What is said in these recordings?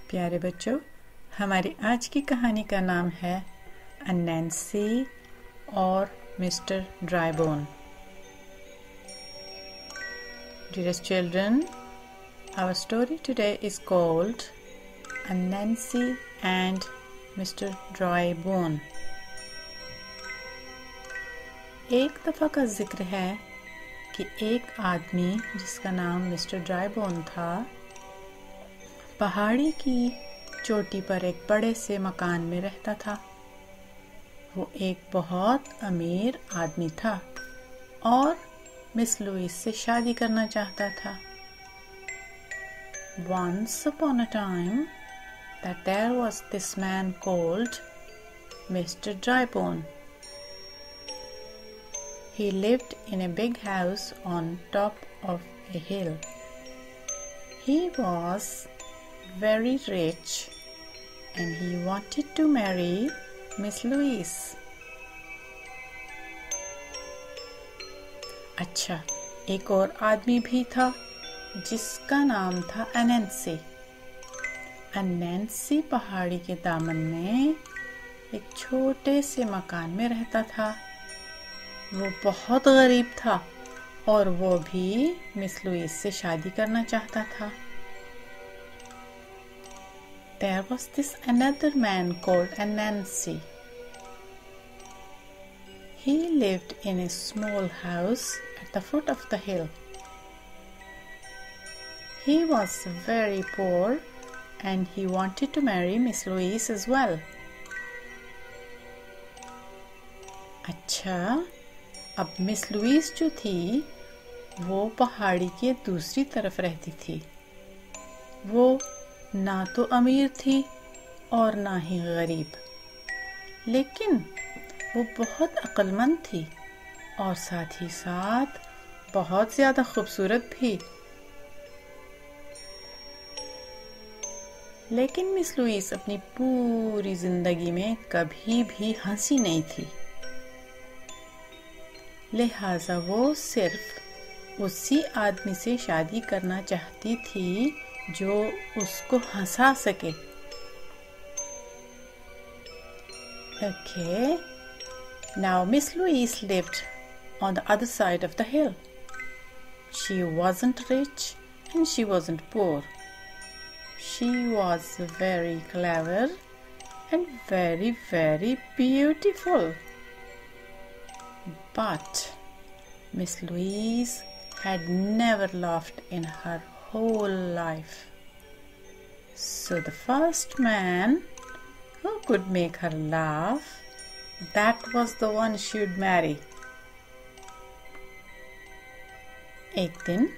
प्यारे बच्चों, हमारी आज की कहानी का नाम है एनैंसी और mister ड्राइबोन। Dearest children, our story today is called Anancy and Mr Drybone। एक दफ़ा का जिक्र है कि एक आदमी जिसका नाम मिस्टर ड्राइबोन था, पहाड़ी की चोटी पर एक बड़े से मकान में रहता था। वो एक बहुत अमीर आदमी था और मिस लुइस से शादी करना चाहता था। Once upon a time that there was this man called Mr Drybone. He lived in a big house on top of a hill. He was very rich and he wanted to marry Miss Luise. अच्छा, एक और आदमी भी था जिसका नाम था एनैंसी। एनैंसी पहाड़ी के दामन में एक छोटे से मकान में रहता था। वो बहुत गरीब था और वो भी मिस लुइस से शादी करना चाहता था। There was this another man called Anancy. He lived in a small house at the foot of the hill. He was very poor and he wanted to marry Miss Luise as well. अच्छा, अब miss Louis जो थी वो पहाड़ी के दूसरी तरफ रहती थी। वो ना तो अमीर थी और ना ही गरीब, लेकिन वो बहुत अक्लमंद थी और साथ ही साथ बहुत ज्यादा खूबसूरत भी। लेकिन मिस लुइस अपनी पूरी जिंदगी में कभी भी हंसी नहीं थी, लिहाजा वो सिर्फ उसी आदमी से शादी करना चाहती थी जो उसको हंसा सके। Okay, now Miss Luise lived on the other side of the hill. She wasn't rich and she wasn't poor. She was very clever and very, very beautiful. But Miss Luise had never laughed in her whole life. So the first man who could make her laugh, that was the one she would marry. एक दिन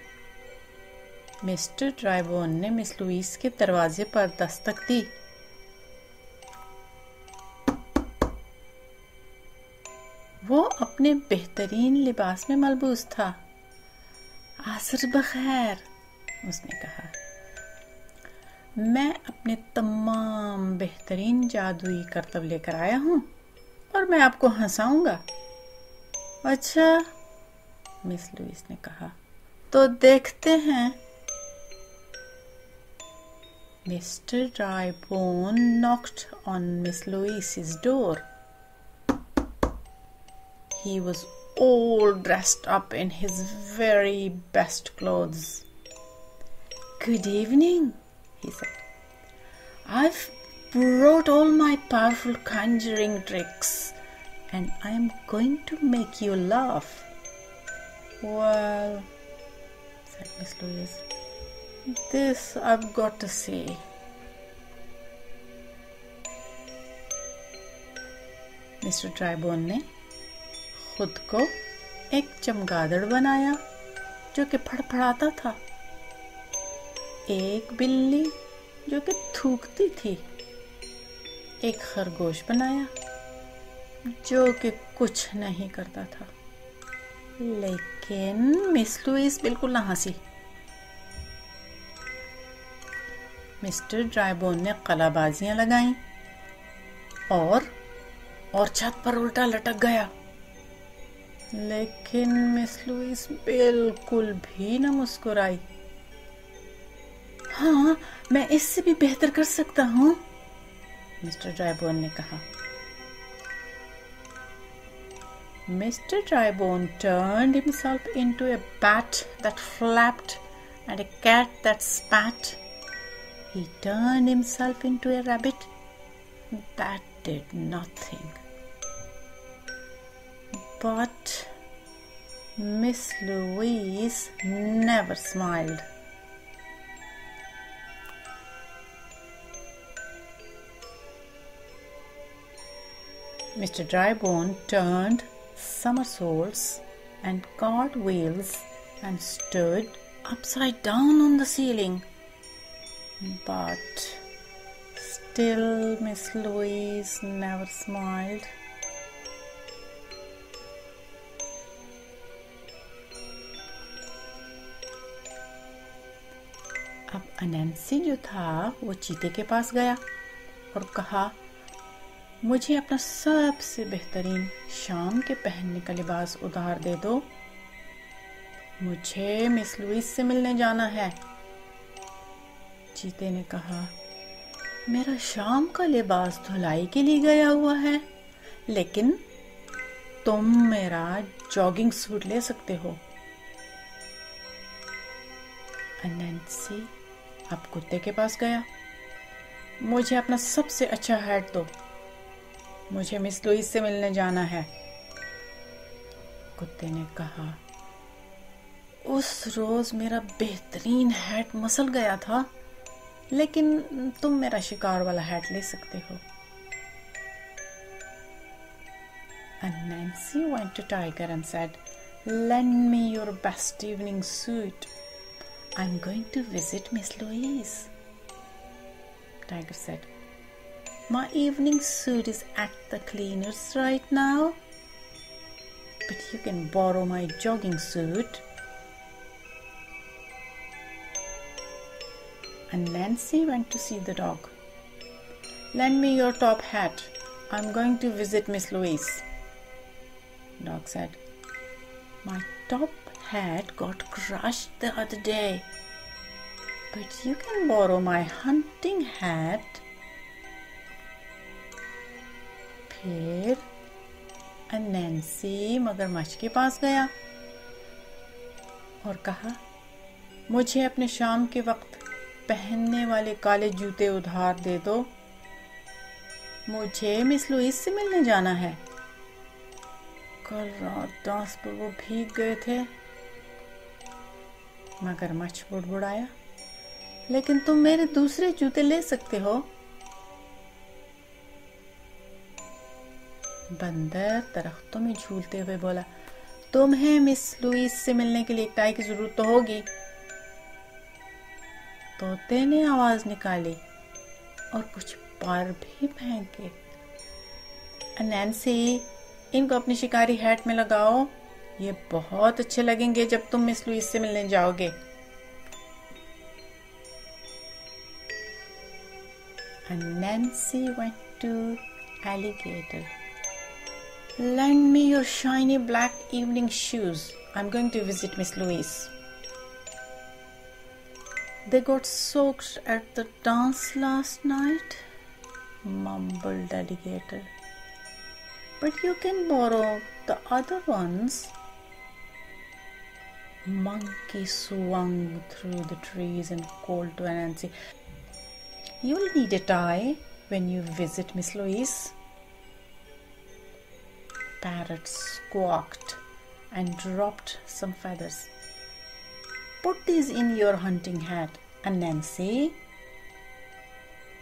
mister ड्राइबोन ने miss Louis के दरवाजे पर दस्तक दी। वो अपने बेहतरीन लिबास में मलबूस था। आसर बखैर, उसने कहा, मैं अपने तमाम बेहतरीन जादुई करतब लेकर आया हूँ और मैं आपको हंसाऊंगा। अच्छा, मिस लुइस ने कहा, तो देखते हैं। Mister ड्राइबोन knocked on Miss Luise's door. He was all dressed up in his very best clothes. Good evening, he said. I've brought all my powerful conjuring tricks and I am going to make you laugh. Well, said Miss Luise, this I've got to see. Mr Drybone ने खुद को एक चमगादड़ बनाया जो कि फड़फड़ाता था, एक बिल्ली जो कि थूकती थी, एक खरगोश बनाया जो कि कुछ नहीं करता था। लेकिन मिस लुइस बिल्कुल ना हंसी। मिस्टर ड्राइबोन ने कलाबाजियां लगाईं और छत पर उल्टा लटक गया। लेकिन मिस लुइस बिल्कुल भी न मुस्कुराई। हाँ, मैं इससे भी बेहतर कर सकता हूँ, मिस्टर ड्राइबोन ने कहा। Mister ड्राइबोन turned himself into a bat that flapped and a cat that spat. He turned himself into a rabbit that did nothing. But Miss Luise never smiled. Mr. Drybone turned somersaults and cartwheels and stood upside down on the ceiling. But still Miss Luise never smiled. अब अनैंसी जो था वो चीते के पास गया और कहा, मुझे अपना सबसे बेहतरीन शाम के पहनने का लिबास उधार दे दो। मुझे मिस लुइस से मिलने जाना है। चीते ने कहा, मेरा शाम का लिबास धुलाई के लिए गया हुआ है, लेकिन तुम मेरा जॉगिंग सूट ले सकते हो। अनैंसी अब कुत्ते के पास गया। मुझे अपना सबसे अच्छा हैट दो। मुझे मिस लुइस से मिलने जाना है। कुत्ते ने कहा, उस रोज मेरा बेहतरीन हैट मसल गया था, लेकिन तुम मेरा शिकार वाला हैट ले सकते हो। Anancy went to Tiger and said, lend me your best evening suit. I'm going to visit Miss Luise. Tiger said, my evening suit is at the cleaner's right now, but you can borrow my jogging suit. And Nancy went to see the dog. Lend me your top hat. I'm going to visit Miss Luise. Dog said, my top hat got crushed the other day, but you can borrow my hunting hat. फिर अनैंसी मगरमच्छ के पास गया और कहा, मुझे अपने शाम के वक्त पहनने वाले काले जूते उधार दे दो। मुझे मिस लुइस से मिलने जाना है। कल रात डांस पर वो भीग गए थे। मगरमच्छ बुड़बुड़ाया, लेकिन तुम मेरे दूसरे जूते ले सकते हो। बंदर दरख्तों में झूलते हुए बोला, तुम्हें मिस लुइस से मिलने के लिए एक टाई की जरूरत तो होगी। तोते ने आवाज निकाली और कुछ पर भी फेंके। अनैंसी, इनको अपनी शिकारी हैट में लगाओ, ये बहुत अच्छे लगेंगे जब तुम मिस लुइस से मिलने जाओगे। Anancy went to alligator. Lend me your shiny black evening shoes. I'm going to visit Miss Luise. They got soaked at the dance last night, mumbled alligator. But you can borrow the other ones. Monkey swung through the trees and called to Anancy, you'll need a tie when you visit Miss Luise. Parrot squawked and dropped some feathers. Put these in your hunting hat, Anancy.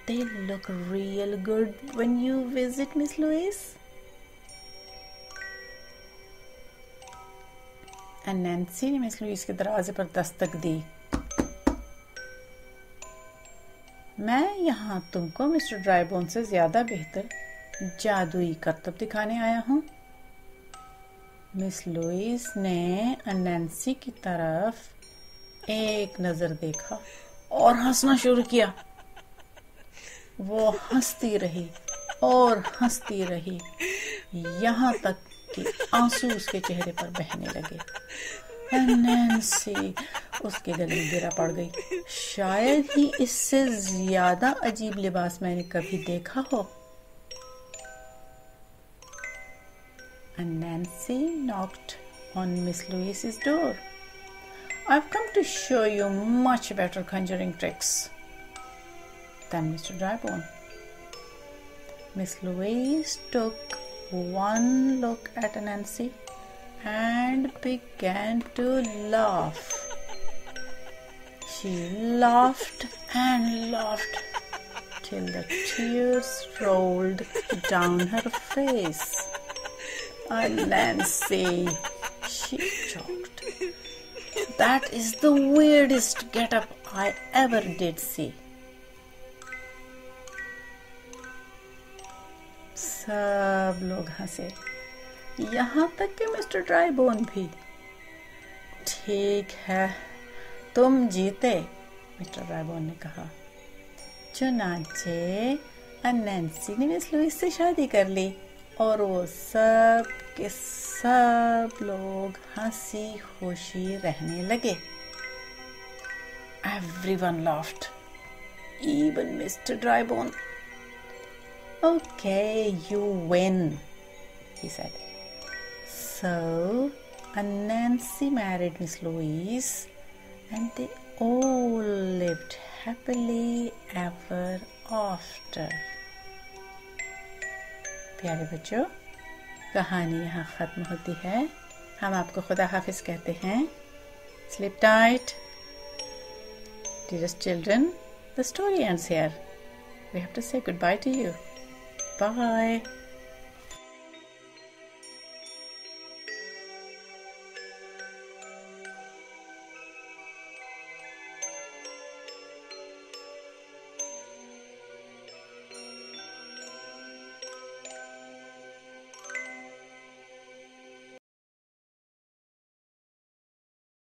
They'll look real good when you visit Miss Luise. Anancy ने miss Louis के दरवाजे पर दस्तक दी। मैं यहाँ तुमको mister ड्राइबोन से ज्यादा बेहतर जादुई करतब दिखाने आया हूँ। मिस लुइस ने अनैंसी की तरफ एक नजर देखा और हंसना शुरू किया। वो हंसती रही और हंसती रही, यहाँ तक कि आंसू उसके चेहरे पर बहने लगे। انینسی اس کے گلے میں گرا پڑ گئی. شاید ہی اس سے زیادہ عجیب لباس میں نے کبھی دیکھا ہو. Anancy knocked on Miss Louise's door. I've come to show you much better conjuring tricks than Mr. Drybone. Miss Louise took one look at Anancy and began to laugh. She laughed and laughed till the tears rolled down her face. Anancy, she choked. That is the weirdest get-up I ever did see. सब लोग हंसे, यहाँ तक कि mister ड्राइबोन भी. ठीक है, तुम जीते, मिस्टर ड्राइबोन ने कहा. चुनांचे अनैंसी ने मिस लुइस से शादी कर ली और वो सब के सब लोग हंसी खुशी रहने लगे. Everyone laughed, even Mr. Drybone. Okay, you win, he said. So, Anancy married Miss Louise and they all lived happily ever after. प्यारे बच्चों, कहानी यहाँ ख़त्म होती है. हम आपको खुदा हाफिज़ कहते हैं. Sleep tight. Dearest children, the story ends here. We have to say goodbye to you. Bye.